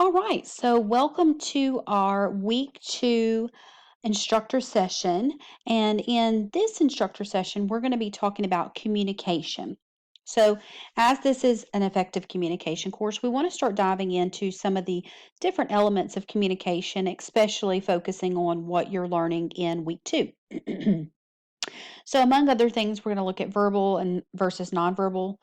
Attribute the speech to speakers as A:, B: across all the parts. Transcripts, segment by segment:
A: All right, so welcome to our week two instructor session. And in this instructor session, we're going to be talking about communication. So, as this is an effective communication course, we want to start diving into some of the different elements of communication, especially focusing on what you're learning in week two. So, among other things, we're going to look at verbal and versus nonverbal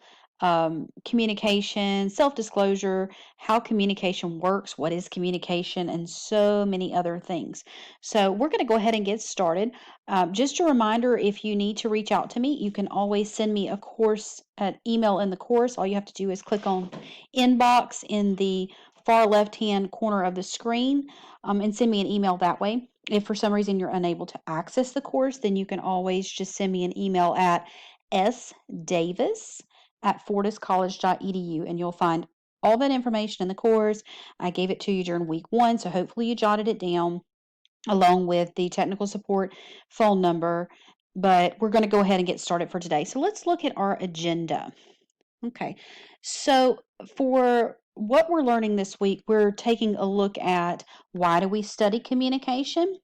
A: communication, self disclosure, how communication works, what is communication, and so many other things. So, we're going to go ahead and get started. Just a reminder, if you need to reach out to me, you can always send me a course, an email in the course. All you have to do is click on inbox in the far left hand corner of the screen and send me an email that way. If for some reason you're unable to access the course, then you can always just send me an email at sdavis@fortiscollege.edu and you'll find all that information in the course. I gave it to you during week one, so hopefully you jotted it down along with the technical support phone number. But we're going to go ahead and get started for today. So let's look at our agenda. Okay. So for what we're learning this week, we're taking a look at why do we study communication?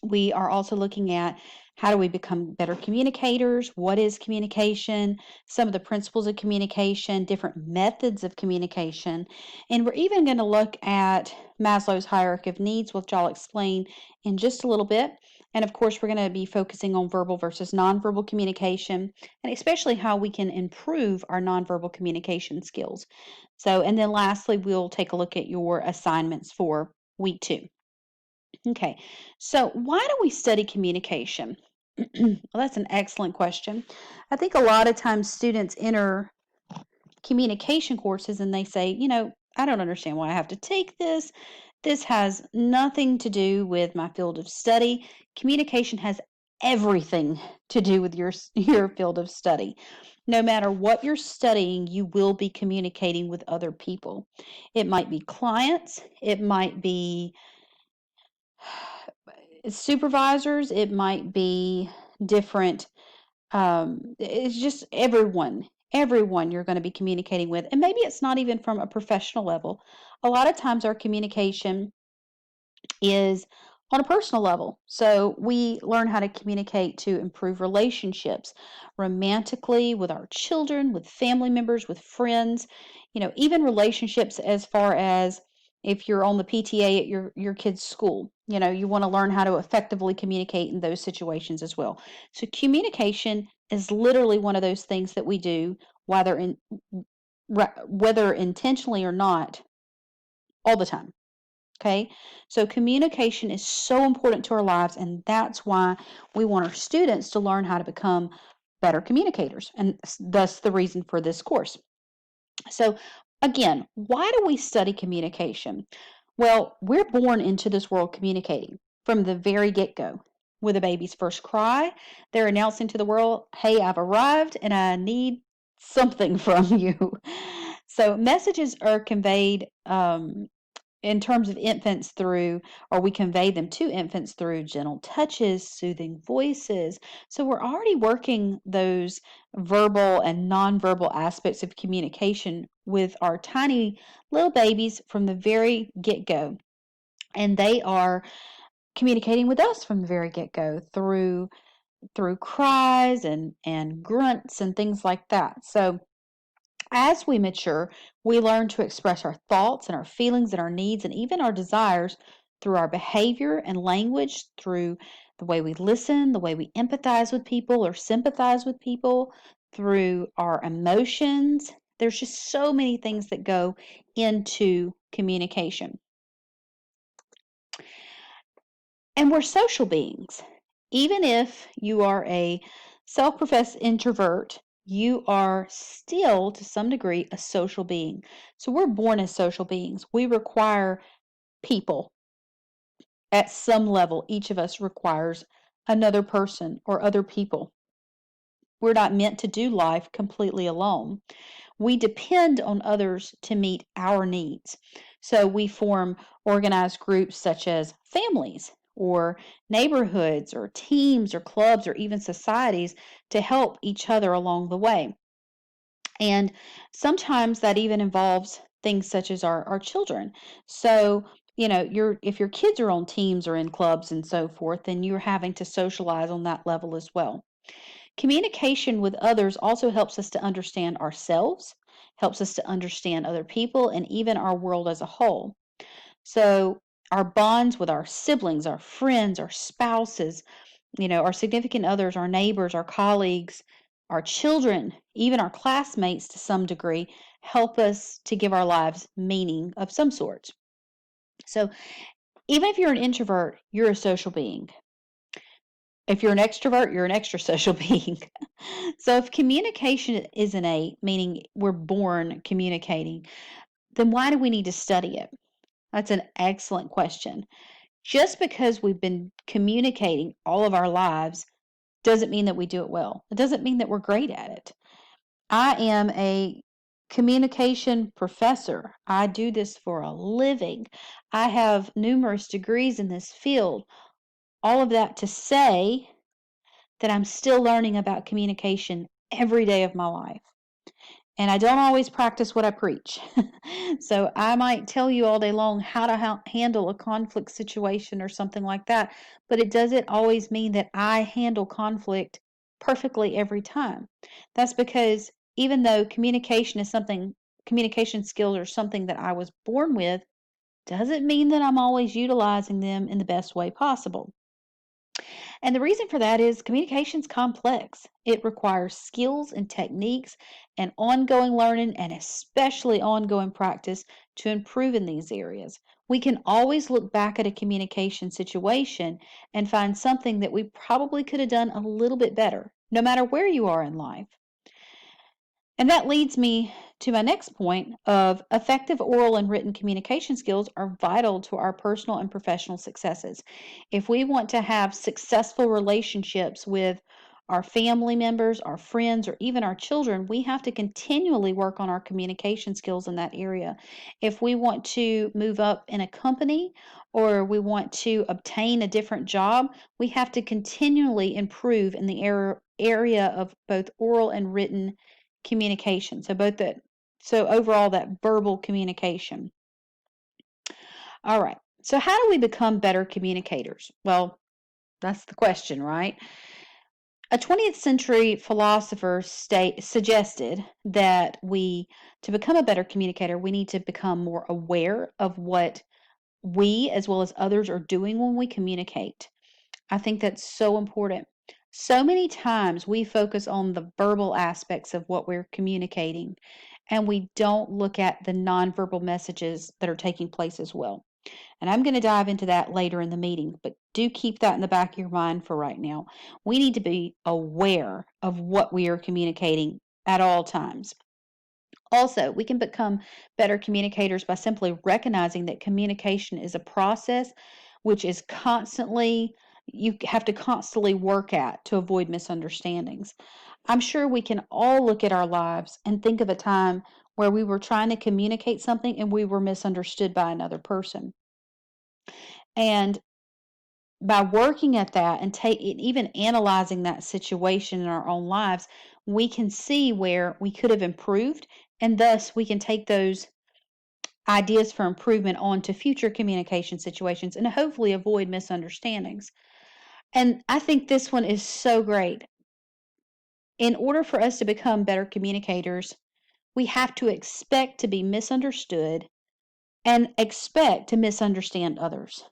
A: We are also looking at how do we become better communicators? What is communication? Some of the principles of communication, different methods of communication. And we're even going to look at Maslow's hierarchy of needs, which I'll explain in just a little bit. And of course, we're going to be focusing on verbal versus nonverbal communication, and especially how we can improve our nonverbal communication skills. So, and then lastly, we'll take a look at your assignments for week two. Okay, so why do we study communication? Well, that's an excellent question. I think a lot of times students enter communication courses and they say, I don't understand why I have to take this. This has nothing to do with my field of study. Communication has everything to do with your field of study. No matter what you're studying, you will be communicating with other people. It might be clients, it might be supervisors, it might be different it's just everyone you're going to be communicating with, and maybe it's not even from a professional level. A lot of times our communication is on a personal level. So we learn how to communicate to improve relationships romantically with our children, with family members, with friends, even relationships as far as if you're on the PTA at your kid's school. You want to learn how to effectively communicate in those situations as well. So communication is literally one of those things that we do whether intentionally or not all the time. Okay, so communication is so important to our lives, and that's why we want our students to learn how to become better communicators, and thus the reason for this course. So, again, why do we study communication? Well, we're born into this world communicating from the very get go. With a baby's first cry, they're announcing to the world, hey, I've arrived and I need something from you. So, messages are conveyed in terms of infants through, or we convey them to infants through gentle touches, soothing voices. So we're already working those verbal and nonverbal aspects of communication with our tiny little babies from the very get go. And they are communicating with us from the very get go through cries and grunts and things like that. So as we mature, we learn to express our thoughts and our feelings and our needs and even our desires through our behavior and language, through the way we listen, the way we empathize with people or sympathize with people, through our emotions. There's just so many things that go into communication. And we're social beings. Even if you are a self professed introvert, you are still, to some degree, a social being. So we're born as social beings. We require people at some level. Each of us requires another person or other people. We're not meant to do life completely alone. We depend on others to meet our needs. So we form organized groups such as families or neighborhoods or teams or clubs or even societies to help each other along the way. And sometimes that even involves things such as our children. So, if your kids are on teams or in clubs and so forth, then you're having to socialize on that level as well. Communication with others also helps us to understand ourselves, helps us to understand other people, and even our world as a whole. So, our bonds with our siblings, our friends, our spouses, our significant others, our neighbors, our colleagues, our children, even our classmates to some degree, help us to give our lives meaning of some sort. So, even if you're an introvert, you're a social being. If you're an extrovert, you're an extra social being. So, if communication is innate, meaning we're born communicating, then why do we need to study it? That's an excellent question. Just because we've been communicating all of our lives doesn't mean that we do it well. It doesn't mean that we're great at it. I am a communication professor. I do this for a living. I have numerous degrees in this field. All of that to say that I'm still learning about communication every day of my life. And I don't always practice what I preach. So I might tell you all day long how to handle a conflict situation or something like that, but it doesn't always mean that I handle conflict perfectly every time. That's because even though communication skills are something that I was born with, doesn't mean that I'm always utilizing them in the best way possible. And the reason for that is communication's complex. It requires skills and techniques and ongoing learning and especially ongoing practice to improve in these areas. We can always look back at a communication situation and find something that we probably could have done a little bit better, no matter where you are in life. And that leads me to my next point of effective oral and written communication skills are vital to our personal and professional successes. If we want to have successful relationships with our family members, our friends, or even our children, we have to continually work on our communication skills in that area. If we want to move up in a company or we want to obtain a different job, we have to continually improve in the area of both oral and written communication. So overall that verbal communication. All right. So how do we become better communicators? Well, that's the question, right? A 20th century philosopher suggested that to become a better communicator, we need to become more aware of what we as well as others are doing when we communicate. I think that's so important. So many times we focus on the verbal aspects of what we're communicating, and we don't look at the nonverbal messages that are taking place as well. And I'm going to dive into that later in the meeting, but do keep that in the back of your mind for right now. We need to be aware of what we are communicating at all times. Also, we can become better communicators by simply recognizing that communication is a process which is you have to constantly work at to avoid misunderstandings. I'm sure we can all look at our lives and think of a time where we were trying to communicate something and we were misunderstood by another person. And by working at that and even analyzing that situation in our own lives, we can see where we could have improved, and thus we can take those ideas for improvement on to future communication situations and hopefully avoid misunderstandings. And I think this one is so great. In order for us to become better communicators, we have to expect to be misunderstood and expect to misunderstand others.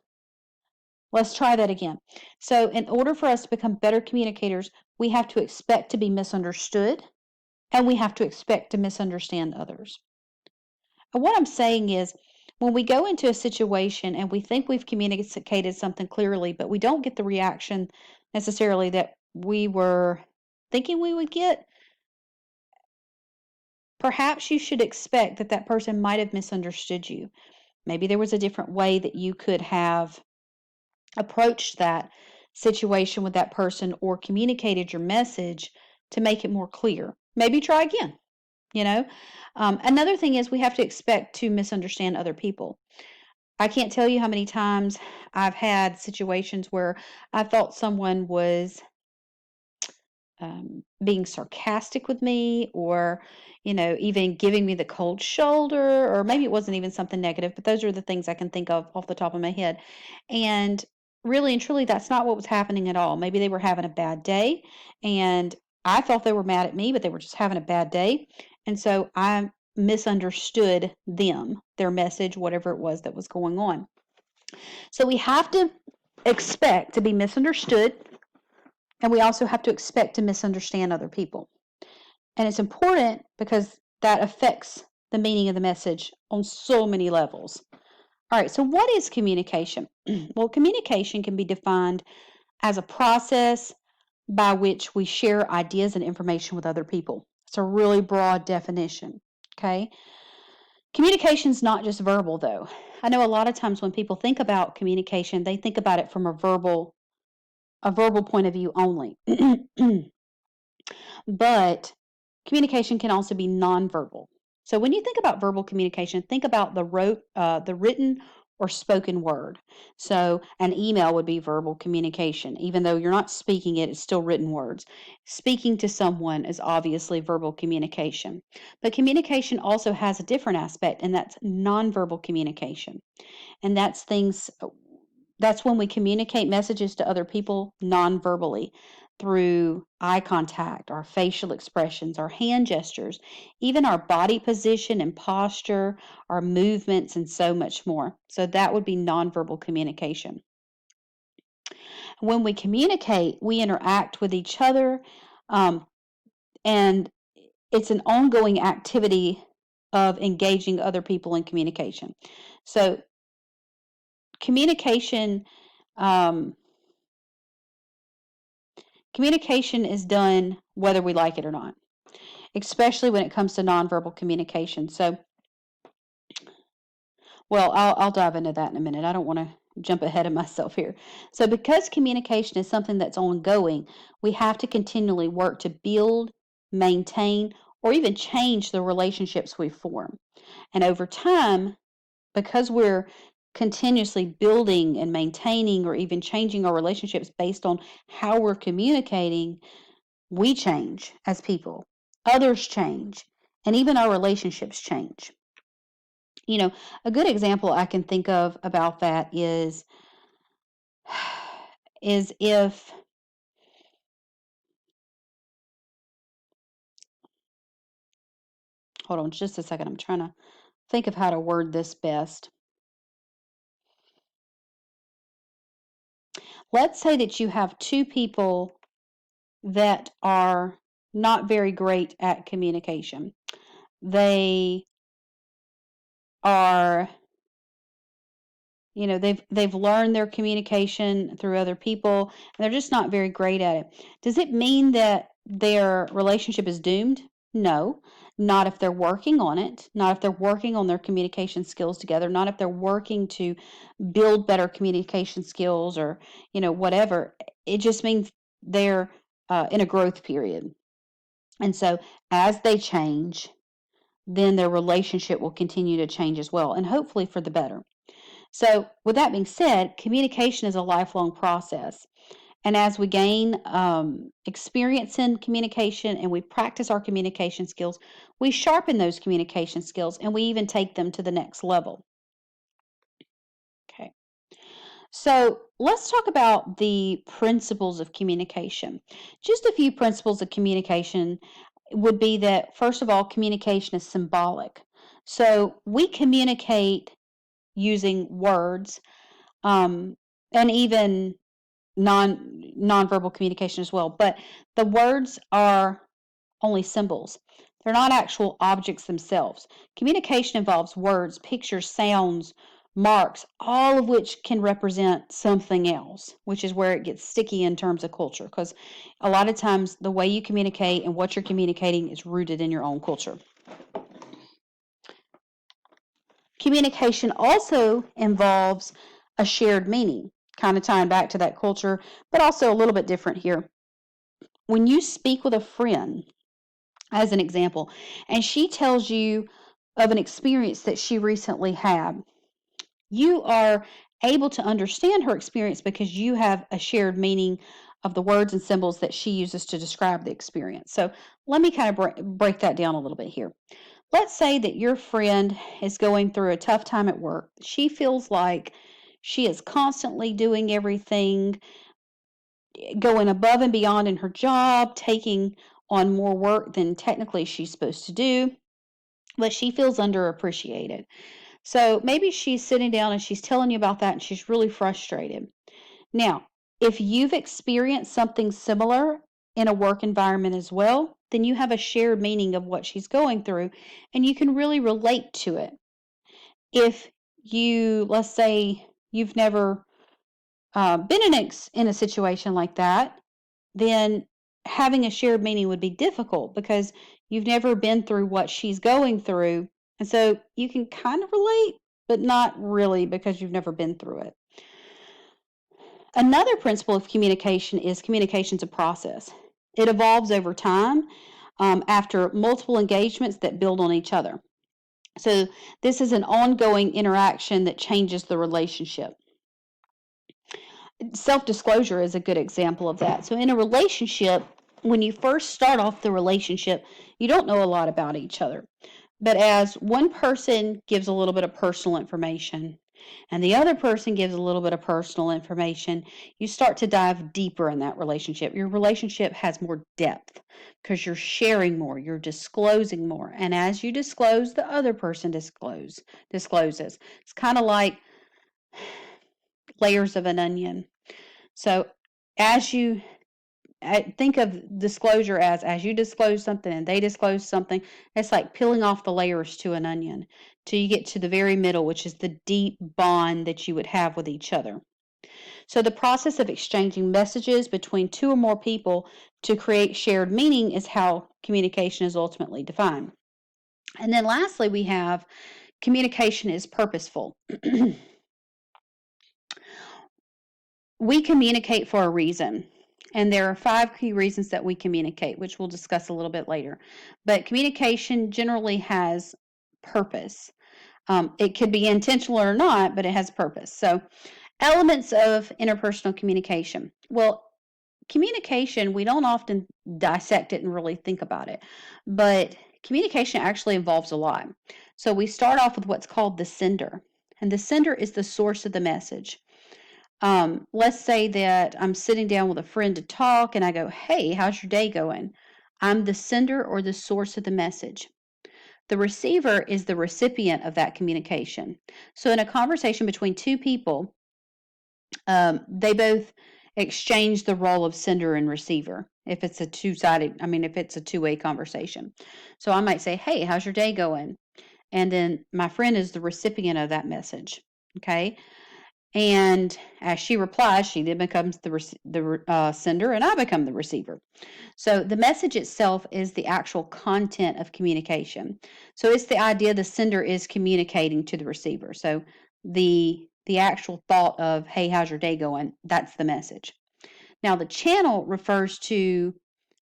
A: Let's try that again. So, in order for us to become better communicators, we have to expect to be misunderstood and we have to expect to misunderstand others. And what I'm saying is, when we go into a situation and we think we've communicated something clearly, but we don't get the reaction necessarily that we were thinking we would get, perhaps you should expect that that person might have misunderstood you. Maybe there was a different way that you could have approached that situation with that person or communicated your message to make it more clear. Maybe try again, you know? Another thing is we have to expect to misunderstand other people. I can't tell you how many times I've had situations where I thought someone was being sarcastic with me, or even giving me the cold shoulder, or maybe it wasn't even something negative, but those are the things I can think of off the top of my head. And really and truly, that's not what was happening at all. Maybe they were having a bad day, and I thought they were mad at me, but they were just having a bad day. And so I misunderstood them, their message, whatever it was that was going on. So we have to expect to be misunderstood, and we also have to expect to misunderstand other people. And it's important because that affects the meaning of the message on so many levels. All right, so what is communication? Well, communication can be defined as a process by which we share ideas and information with other people. It's a really broad definition, okay? Communication is not just verbal, though. I know a lot of times when people think about communication, they think about it from a verbal point of view only. But communication can also be nonverbal. So when you think about verbal communication, think about the written or spoken word. So an email would be verbal communication. Even though you're not speaking it, it's still written words. Speaking to someone is obviously verbal communication. But communication also has a different aspect, and that's nonverbal communication. And that's when we communicate messages to other people non-verbally through eye contact, our facial expressions, our hand gestures, even our body position and posture, our movements, and so much more. So that would be nonverbal communication. When we communicate, we interact with each other, um, and it's an ongoing activity of engaging other people in communication. So communication um, communication is done whether we like it or not, especially when it comes to nonverbal communication. So, well, I'll dive into that in a minute. I don't want to jump ahead of myself here. So, because communication is something that's ongoing, we have to continually work to build, maintain, or even change the relationships we form. And over time, because we're continuously building and maintaining or even changing our relationships based on how we're communicating, we change as people, others change, and even our relationships change. You know, a good example I can think of about that is if hold on just a second, I'm trying to think of how to word this best. Let's say that you have two people that are not very great at communication. They are they've learned their communication through other people, and they're just not very great at it. Does it mean that their relationship is doomed? No, not if they're working on it, not if they're working on their communication skills together, not if they're working to build better communication skills, or whatever. It just means they're in a growth period. And so as they change, then their relationship will continue to change as well, and hopefully for the better. So, with that being said, communication is a lifelong process. And as we gain experience in communication and we practice our communication skills, we sharpen those communication skills, and we even take them to the next level. Okay. So, let's talk about the principles of communication. Just a few principles of communication would be that, first of all, communication is symbolic. So, we communicate using words, um, and even nonverbal communication as well. But the words are only symbols. They're not actual objects themselves. Communication involves words, pictures, sounds, marks, all of which can represent something else, which is where it gets sticky in terms of culture, because a lot of times the way you communicate and what you're communicating is rooted in your own culture. Communication also involves a shared meaning, kind of tying back to that culture, but also a little bit different here. When you speak with a friend, as an example, and she tells you of an experience that she recently had, you are able to understand her experience because you have a shared meaning of the words and symbols that she uses to describe the experience. So let me kind of break that down a little bit here. Let's say that your friend is going through a tough time at work. She feels like she is constantly doing everything, going above and beyond in her job, taking on more work than technically she's supposed to do, but she feels underappreciated. So maybe she's sitting down and she's telling you about that and she's really frustrated. Now, if you've experienced something similar in a work environment as well, then you have a shared meaning of what she's going through and you can really relate to it. If you, let's say, you've never been in a situation like that, then having a shared meaning would be difficult because you've never been through what she's going through. And so you can kind of relate, but not really because you've never been through it. Another principle of communication is communication's a process. It evolves over time after multiple engagements that build on each other. So this is an ongoing interaction that changes the relationship. Self-disclosure is a good example of that. So in a relationship, when you first start off the relationship, you don't know a lot about each other. But as one person gives a little bit of personal information and the other person gives a little bit of personal information, you start to dive deeper in that relationship. Your relationship has more depth because you're sharing more, you're disclosing more. And as you disclose, the other person discloses. It's kind of like layers of an onion. So as you think of disclosure as you disclose something and they disclose something, it's like peeling off the layers to an onion till you get to the very middle, which is the deep bond that you would have with each other. So the process of exchanging messages between two or more people to create shared meaning is how communication is ultimately defined. And then lastly, we have communication is purposeful. We communicate for a reason. And there are 5 key reasons that we communicate, which we'll discuss a little bit later. But communication generally has purpose. It could be intentional or not, but it has purpose. So, elements of interpersonal communication. Well, communication, we don't often dissect it and really think about it, but communication actually involves a lot. So, we start off with what's called the sender, and the sender is the source of the message. Let's say that I'm sitting down with a friend to talk and I go, "Hey, how's your day going?" I'm the sender or the source of the message. The receiver is the recipient of that communication. So, in a conversation between two people, they both exchange the role of sender and receiver. If it's a if it's a two-way conversation. So, I might say, "Hey, how's your day going?" And then my friend is the recipient of that message. Okay. And as she replies, she then becomes the sender, and I become the receiver. So the message itself is the actual content of communication. So it's the idea the sender is communicating to the receiver. So the actual thought of, "Hey, how's your day going?" That's the message. Now the channel refers to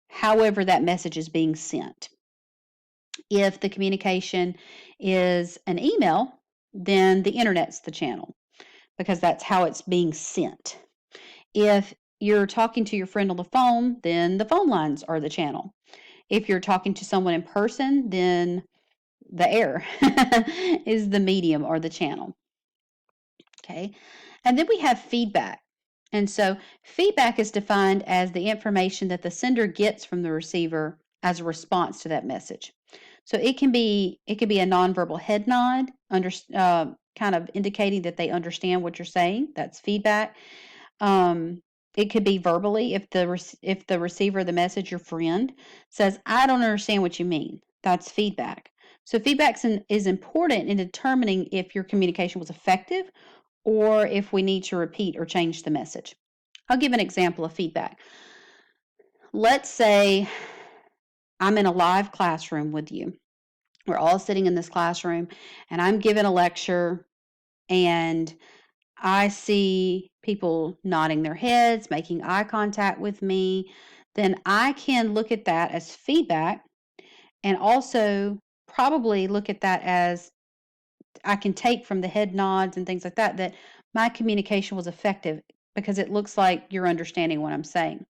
A: however that message is being sent. If the communication is an email, then the internet's the channel, because that's how it's being sent. If you're talking to your friend on the phone, then the phone lines are the channel. If you're talking to someone in person, then the air is the medium or the channel. Okay. And then we have feedback. And so feedback is defined as the information that the sender gets from the receiver as a response to that message. So it can be a nonverbal head nod, kind of indicating that they understand what you're saying. That's feedback. It could be verbally if the receiver of the message, your friend, says, "I don't understand what you mean." That's feedback. So is important in determining if your communication was effective or if we need to repeat or change the message. I'll give an example of feedback. Let's say I'm in a live classroom with you. We're all sitting in this classroom and I'm giving a lecture and I see people nodding their heads, making eye contact with me. Then I can look at that as feedback and also probably look at that as I can take from the head nods and things like that, that my communication was effective because it looks like you're understanding what I'm saying.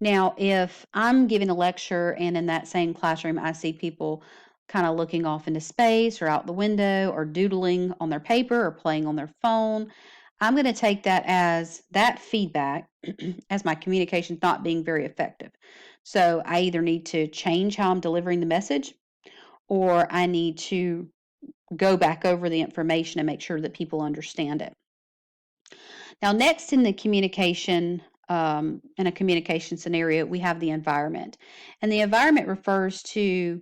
A: Now, if I'm giving a lecture and in that same classroom I see people kind of looking off into space or out the window or doodling on their paper or playing on their phone, I'm going to take that as that feedback as my communication's not being very effective. So I either need to change how I'm delivering the message or I need to go back over the information and make sure that people understand it. Now, next in the communication, in a communication scenario, we have the environment. And the environment refers to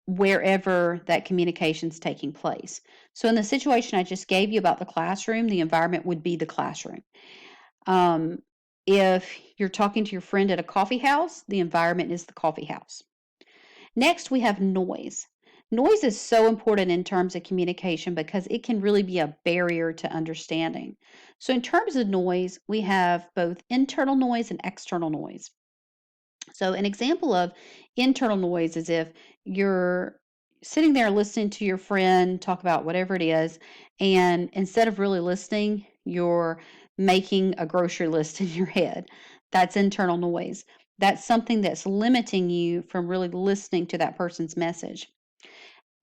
A: wherever that communication is taking place. So, in the situation I just gave you about the classroom, the environment would be the classroom. Um, if you're talking to your friend at a coffee house, the environment is the coffee house. Next, we have noise. Noise is so important in terms of communication because it can really be a barrier to understanding. So, in terms of noise, we have both internal noise and external noise. So, an example of internal noise is if you're sitting there listening to your friend talk about whatever it is, and instead of really listening, you're making a grocery list in your head. That's internal noise. That's something that's limiting you from really listening to that person's message.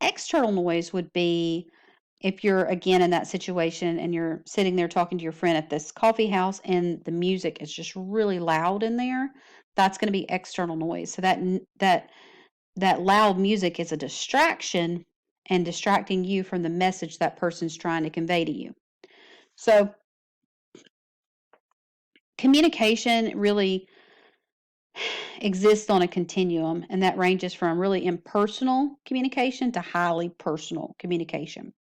A: External noise would be if you're again in that situation and you're sitting there talking to your friend at this coffee house and the music is just really loud in there, that's going to be external noise. So that loud music is a distraction and distracting you from the message that person's trying to convey to you. So communication really exists on a continuum, and that ranges from really impersonal communication to highly personal communication.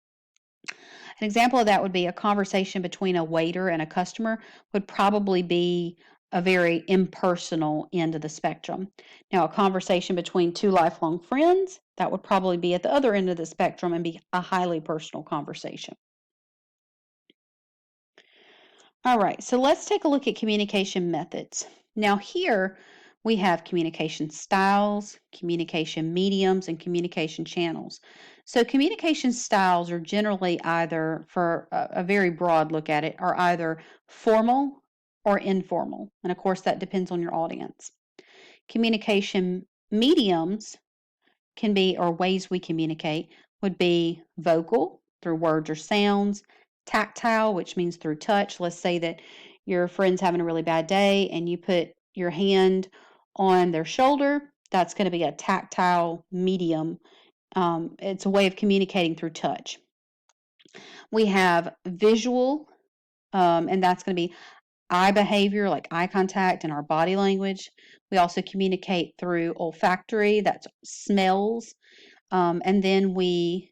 A: An example of that would be a conversation between a waiter and a customer would probably be a very impersonal end of the spectrum. Now, a conversation between two lifelong friends, that would probably be at the other end of the spectrum and be a highly personal conversation. All right, so let's take a look at communication methods. Now, here we have communication styles, communication mediums, and communication channels. So, communication styles are generally either, for a very broad look at it, are either formal or informal. And of course, that depends on your audience. Communication mediums can be, or ways we communicate, would be vocal through words or sounds, tactile, which means through touch. Let's say that your friend's having a really bad day and you put your hand on their shoulder. That's going to be a tactile medium. It's a way of communicating through touch. We have visual, and that's going to be eye behavior, like eye contact and our body language. We also communicate through olfactory, that's smells. And then we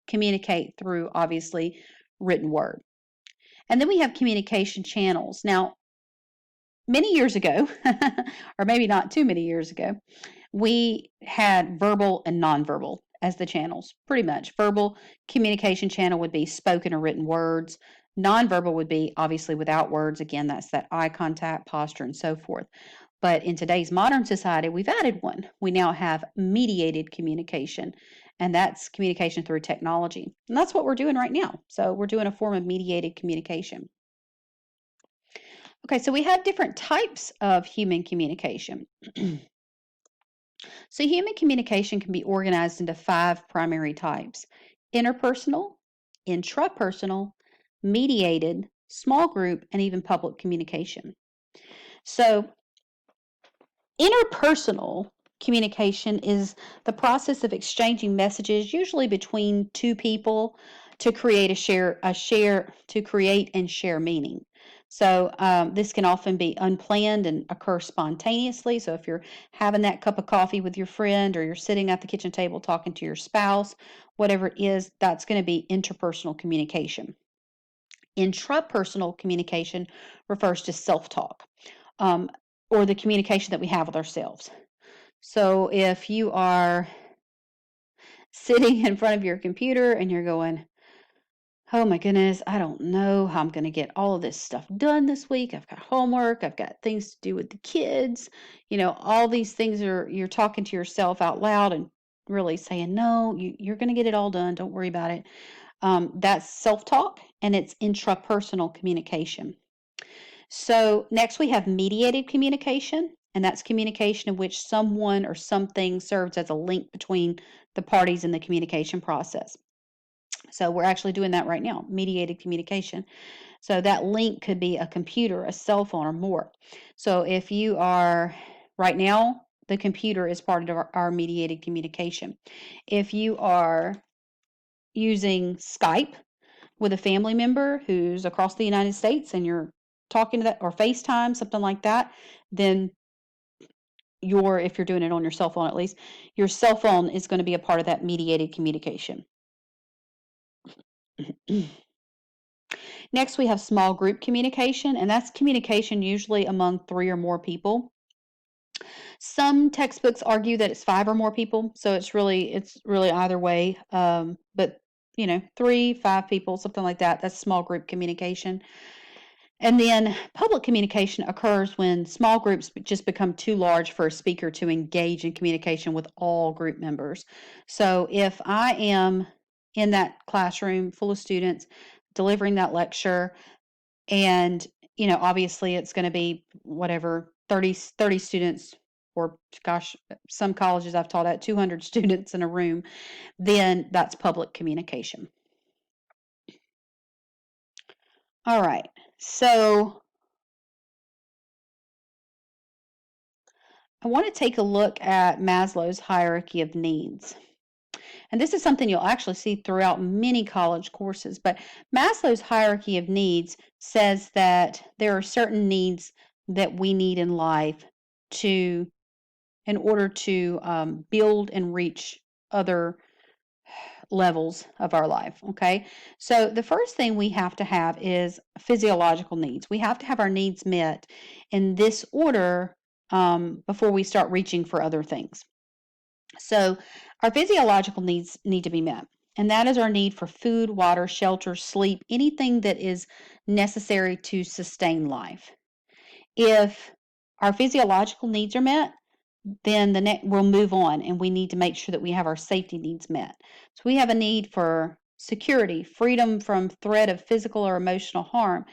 A: communicate through, obviously, written word. And then we have communication channels. Now, many years ago, or maybe not too many years ago, we had verbal and nonverbal as the channels, pretty much. Verbal communication channel would be spoken or written words. Nonverbal would be obviously without words. Again, that's that eye contact, posture, and so forth. But in today's modern society, we've added one. We now have mediated communication, and that's communication through technology. And that's what we're doing right now. So we're doing a form of mediated communication. Okay, so we have different types of human communication. So human communication can be organized into 5 primary types: interpersonal, intrapersonal, mediated, small group, and even public communication. So interpersonal communication is the process of exchanging messages, usually between two people, to create to create and share meaning. So this can often be unplanned and occur spontaneously. So if you're having that cup of coffee with your friend, or you're sitting at the kitchen table talking to your spouse, whatever it is, that's going to be interpersonal communication. Intrapersonal communication refers to self-talk, um, or the communication that we have with ourselves. So if you are sitting in front of your computer and you're going, "Oh my goodness, I don't know how I'm going to get all of this stuff done this week. I've got homework, I've got things to do with the kids." All these things you're talking to yourself out loud and really saying, "No, you're going to get it all done. Don't worry about it." That's self-talk, and it's intrapersonal communication. So next we have mediated communication, and that's communication in which someone or something serves as a link between the parties in the communication process. So we're actually doing that right now, mediated communication. So that link could be a computer, a cell phone, or more. So if you are right now, the computer is part of our mediated communication. If you are using Skype with a family member who's across the United States and you're talking to that, or FaceTime, something like that, then if you're doing it on your cell phone at least, your cell phone is going to be a part of that mediated communication. Next, we have small group communication, and that's communication usually among 3 or more people. Some textbooks argue that it's 5 or more people, so it's really either way. But 3, 5 people, something like that. That's small group communication. And then public communication occurs when small groups just become too large for a speaker to engage in communication with all group members. So if I am in that classroom full of students delivering that lecture, and obviously it's going to be whatever, 30 students, or gosh, some colleges I've taught at 200 students in a room, then that's public communication. All right, so I want to take a look at Maslow's hierarchy of needs. And this is something you'll actually see throughout many college courses. But Maslow's hierarchy of needs says that there are certain needs that we need in life to, in order to build and reach other levels of our life. Okay. So the first thing we have to have is physiological needs. We have to have our needs met in this order before we start reaching for other things. So our physiological needs need to be met. And that is our need for food, water, shelter, sleep, anything that is necessary to sustain life. If our physiological needs are met, then we'll move on, and we need to make sure that we have our safety needs met. So we have a need for security, freedom from threat of physical or emotional harm,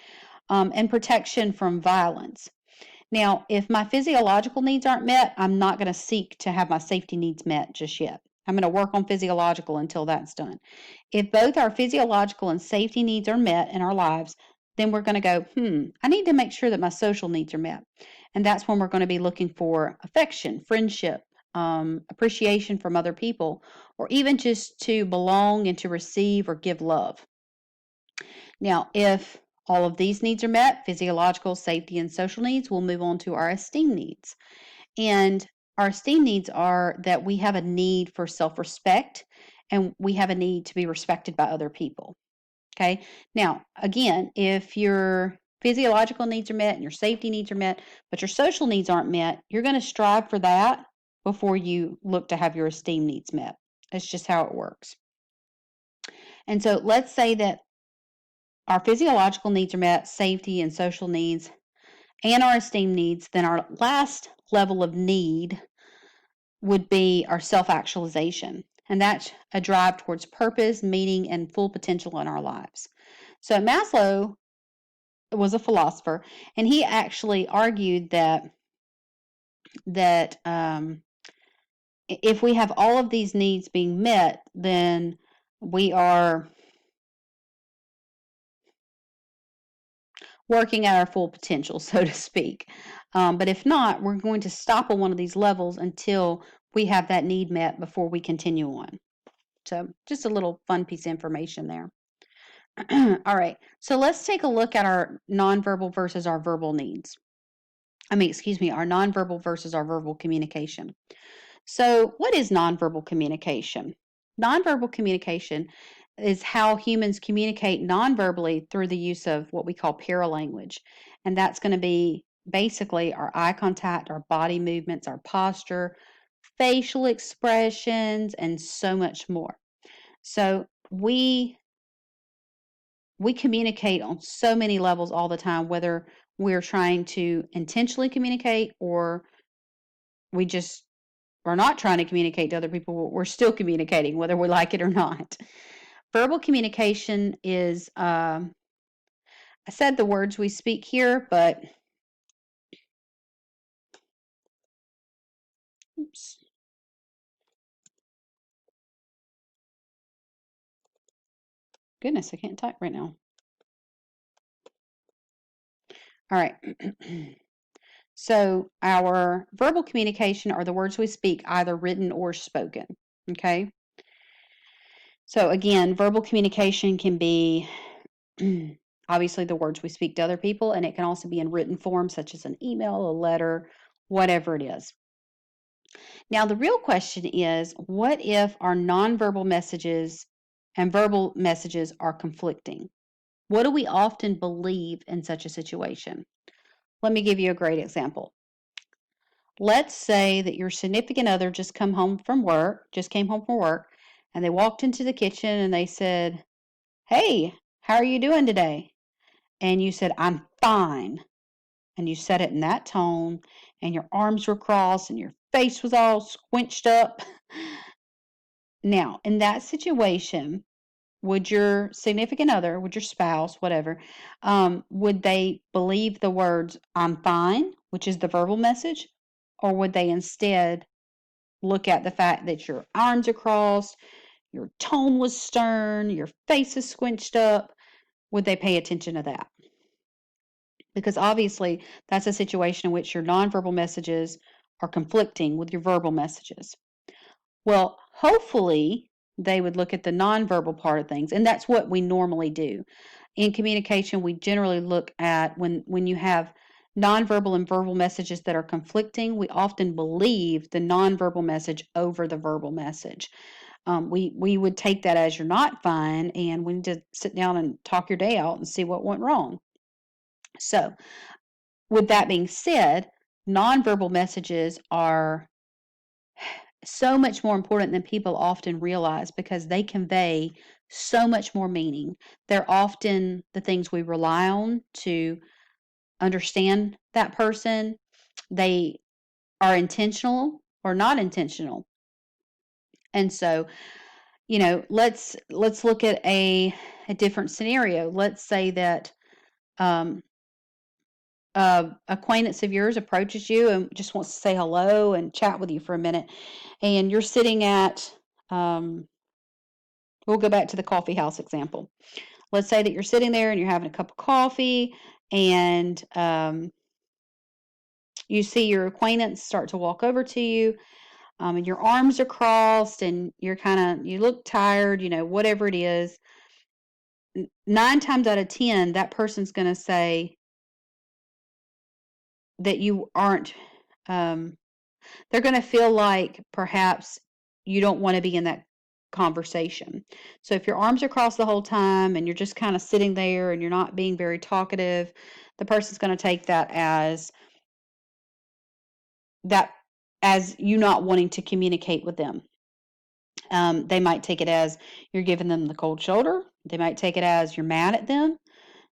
A: and protection from violence. Now, if my physiological needs aren't met, I'm not going to seek to have my safety needs met just yet. I'm going to work on physiological until that's done. If both our physiological and safety needs are met in our lives, then we're going to go, I need to make sure that my social needs are met. And that's when we're going to be looking for affection, friendship, appreciation from other people, or even just to belong and to receive or give love. Now, if all of these needs are met, physiological, safety, and social needs, we'll move on to our esteem needs. And our esteem needs are that we have a need for self respect, and we have a need to be respected by other people. Okay. Now, again, if your physiological needs are met and your safety needs are met, but your social needs aren't met, you're going to strive for that before you look to have your esteem needs met. That's just how it works. And so let's say that our physiological needs are met, safety and social needs, and our esteem needs, then our last level of need would be our self actualization. And that's a drive towards purpose, meaning, and full potential in our lives. So Maslow was a philosopher, and he actually argued that if we have all of these needs being met, then we are working at our full potential, so to speak. But if not, we're going to stop on one of these levels until we have that need met before we continue on. So just a little fun piece of information there. All right, so let's take a look at our nonverbal versus our verbal needs. Our nonverbal versus our verbal communication. So, what is nonverbal communication? Nonverbal communication is how humans communicate nonverbally through the use of what we call paralanguage. And that's going to be basically our eye contact, our body movements, our posture, facial expressions, and so much more. So, we communicate on so many levels all the time, whether we're trying to intentionally communicate or we just are not trying to communicate to other people. We're still communicating, whether we like it or not. Verbal communication is I said the words we speak here, but oops. Goodness, I can't type right now. All right. So our verbal communication are the words we speak, either written or spoken. Okay. So again, verbal communication can be obviously the words we speak to other people, and it can also be in written form, such as an email, a letter, whatever it is. Now, the real question is, what if our nonverbal messages and verbal messages are conflicting? What do we often believe in such a situation? Let me give you a great example. Let's say that your significant other just came home from work, and they walked into the kitchen and they said, "Hey, how are you doing today?" And you said, "I'm fine." And you said it in that tone, and your arms were crossed and your face was all squinched up. Now, in that situation, would your significant other, would your spouse, whatever, would they believe the words "I'm fine," which is the verbal message, or would they instead look at the fact that your arms are crossed, your tone was stern, your face is squinched up? Would they pay attention to that? Because obviously, that's a situation in which your nonverbal messages are conflicting with your verbal messages. Well, hopefully, they would look at the nonverbal part of things, and that's what we normally do. In communication, we generally look at when you have nonverbal and verbal messages that are conflicting, we often believe the nonverbal message over the verbal message. We would take that as you're not fine, and we need to sit down and talk your day out and see what went wrong. So, with that being said, nonverbal messages are so much more important than people often realize because they convey so much more meaning. They're often the things we rely on to understand that person. They are intentional or not intentional. And so, let's look at a different scenario. Let's say that um, acquaintance of yours approaches you and just wants to say hello and chat with you for a minute, and you're sitting at we'll go back to the coffee house example. Let's say that you're sitting there and you're having a cup of coffee, and you see your acquaintance start to walk over to you, and your arms are crossed, and you look tired, whatever it is. 9 times out of 10, that person's going to say that you aren't. Um, they're going to feel like perhaps you don't want to be in that conversation. So if your arms are crossed the whole time and you're just kind of sitting there and you're not being very talkative, the person's going to take that as you not wanting to communicate with them. They might take it as you're giving them the cold shoulder. They might take it as you're mad at them.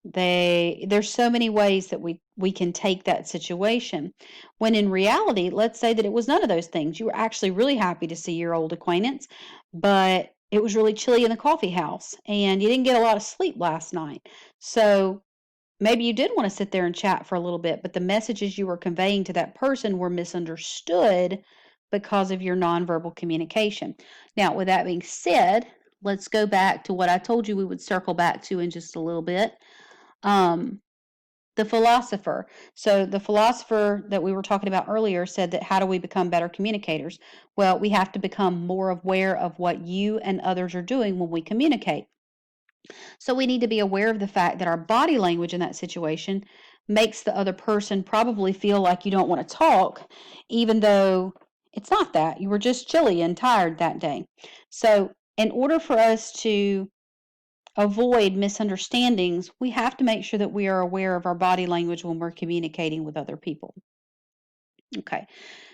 A: There's so many ways that we can take that situation, when in reality, let's say that it was none of those things. You were actually really happy to see your old acquaintance, but it was really chilly in the coffee house and you didn't get a lot of sleep last night. So maybe you did want to sit there and chat for a little bit, but the messages you were conveying to that person were misunderstood because of your nonverbal communication. Now, with that being said, let's go back to what I told you we would circle back to in just a little bit. um, the philosopher. So, the philosopher that we were talking about earlier said that how do we become better communicators? Well, we have to become more aware of what you and others are doing when we communicate. So, we need to be aware of the fact that our body language in that situation makes the other person probably feel like you don't want to talk, even though it's not that. You were just chilly and tired that day. So, in order for us to avoid misunderstandings, we have to make sure that we are aware of our body language when we're communicating with other people. Okay.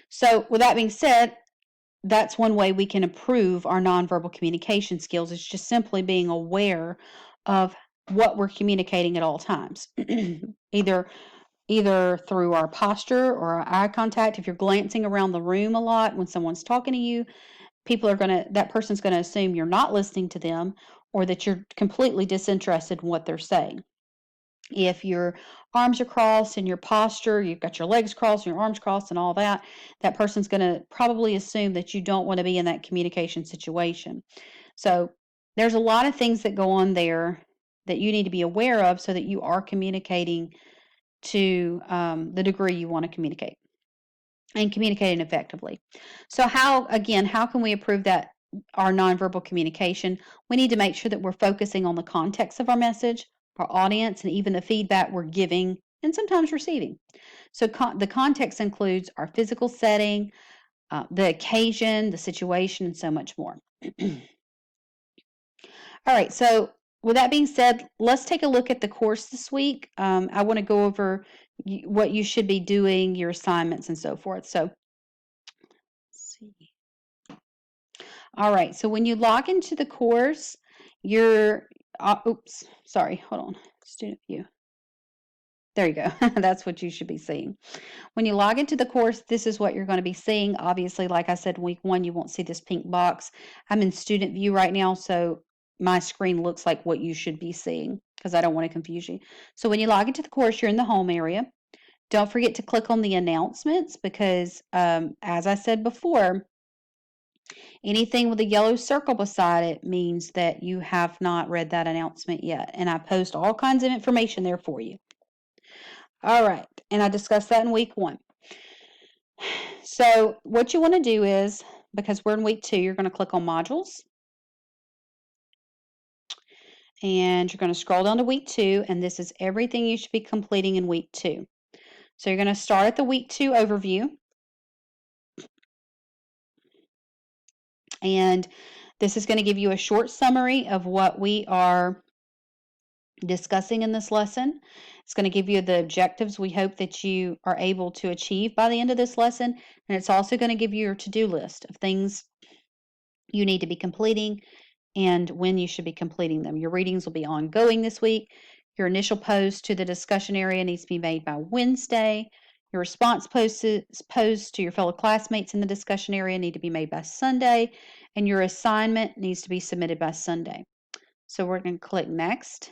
A: So, with that being said, that's one way we can improve our nonverbal communication skills is just simply being aware of what we're communicating at all times. either either through our posture or our eye contact. If you're glancing around the room a lot when someone's talking to you, that person's going to assume you're not listening to them or that you're completely disinterested in what they're saying. If your arms are crossed and your posture, you've got your legs crossed and your arms crossed and all that, that person's going to probably assume that you don't want to be in that communication situation. So there's a lot of things that go on there that you need to be aware of so that you are communicating to the degree you want to communicate and communicating effectively. So how can we improve that our nonverbal communication? We need to make sure that we're focusing on the context of our message, our audience, and even the feedback we're giving and sometimes receiving. So the context includes our physical setting, the occasion, the situation, and so much more. All right, so with that being said, let's take a look at the course this week. I want to go over what you should be doing, your assignments, and so forth. So, let's see. All right, so when you log into the course, you're, oops, sorry, hold on, student view. There you go. That's what you should be seeing. When you log into the course, this is what you're going to be seeing. Obviously, like I said, week one, you won't see this pink box. I'm in student view right now, so my screen looks like what you should be seeing because I don't want to confuse you. So when you log into the course, you're in the home area. Don't forget to click on the announcements because, as I said before, anything with a yellow circle beside it means that you have not read that announcement yet. And I post all kinds of information there for you. All right, and I discussed that in week one. So what you want to do is, because we're in week two, you're going to click on modules. And you're going to scroll down to week two, and this is everything you should be completing in week two. So you're going to start at the week two overview. And this is going to give you a short summary of what we are discussing in this lesson. It's going to give you the objectives we hope that you are able to achieve by the end of this lesson. And it's also going to give you your to-do list of things you need to be completing and when you should be completing them. Your readings will be ongoing this week. Your initial post to the discussion area needs to be made by Wednesday. Your response posts to your fellow classmates in the discussion area need to be made by Sunday. And your assignment needs to be submitted by Sunday. So we're going to click Next.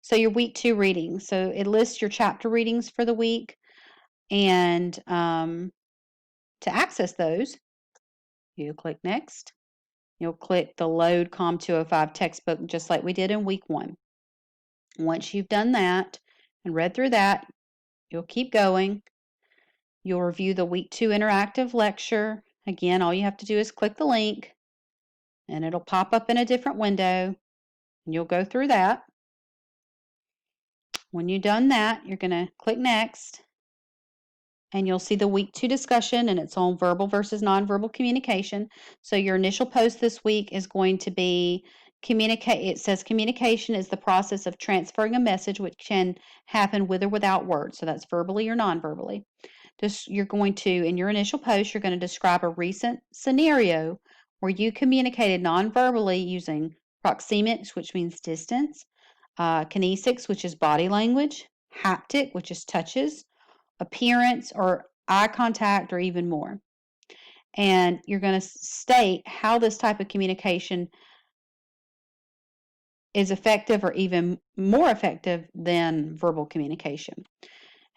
A: So your week two readings. So it lists your chapter readings for the week. And to access those, you click Next. You'll click the Load COM 205 textbook just like we did in week one. Once you've done that and read through that, you'll keep going. You'll review the week two interactive lecture. Again, all you have to do is click the link and it'll pop up in a different window and you'll go through that. When you've done that, you're going to click Next and you'll see the week two discussion and it's on verbal versus nonverbal communication. So your initial post this week is going to be it says communication is the process of transferring a message which can happen with or without words. So that's verbally or non-verbally. You're going to, in your initial post, you're going to describe a recent scenario where you communicated non-verbally using proxemics, which means distance, kinesics, which is body language, haptic, which is touches, appearance or eye contact, or even more. And you're going to state how this type of communication is effective or even more effective than verbal communication.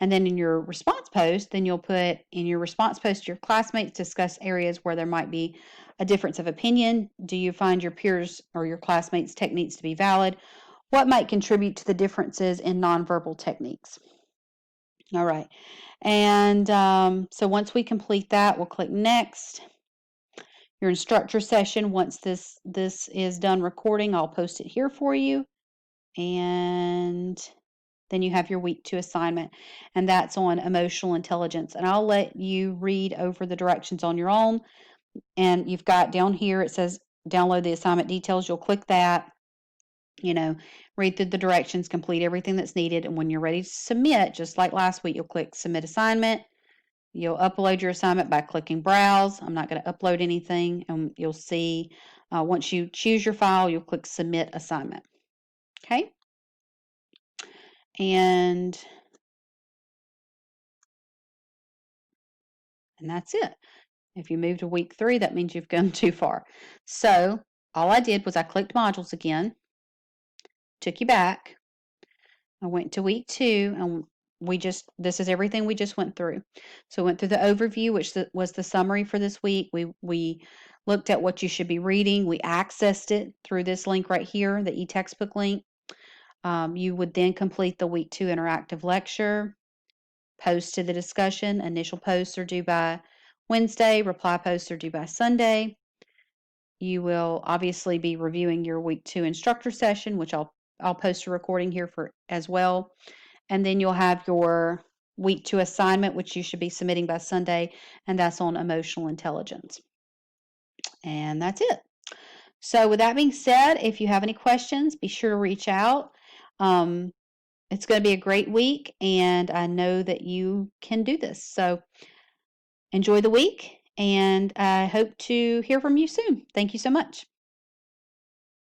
A: And then in your response post, then you'll put in your response post your classmates discuss areas where there might be a difference of opinion. Do you find your peers or your classmates' techniques to be valid? What might contribute to the differences in nonverbal techniques? All right. And so once we complete that, we'll click Next. Your instructor session, once this is done recording, I'll post it here for you. And then you have your week two assignment, and that's on emotional intelligence. And I'll let you read over the directions on your own. And you've got down here, it says download the assignment details. You'll click that, read through the directions, complete everything that's needed. And when you're ready to submit, just like last week, you'll click submit assignment. You'll upload your assignment by clicking browse. I'm not going to upload anything, and you'll see once you choose your file, you'll click submit assignment. Okay. And that's it. If you move to week three, that means you've gone too far. So all I did was I clicked modules again, took you back, I went to week 2, and this is everything we just went through. So, went through the overview, which was the summary for this week. We looked at what you should be reading. We accessed it through this link right here, the e-textbook link. You would then complete the week 2 interactive lecture, post to the discussion. Initial posts are due by Wednesday, reply posts are due by Sunday. You will obviously be reviewing your week 2 instructor session, which I'll post a recording here for as well. And then you'll have your week 2 assignment, which you should be submitting by Sunday, and that's on emotional intelligence. And that's it. So, with that being said, if you have any questions, be sure to reach out. It's going to be a great week, and I know that you can do this. So, enjoy the week, and I hope to hear from you soon. Thank you so much.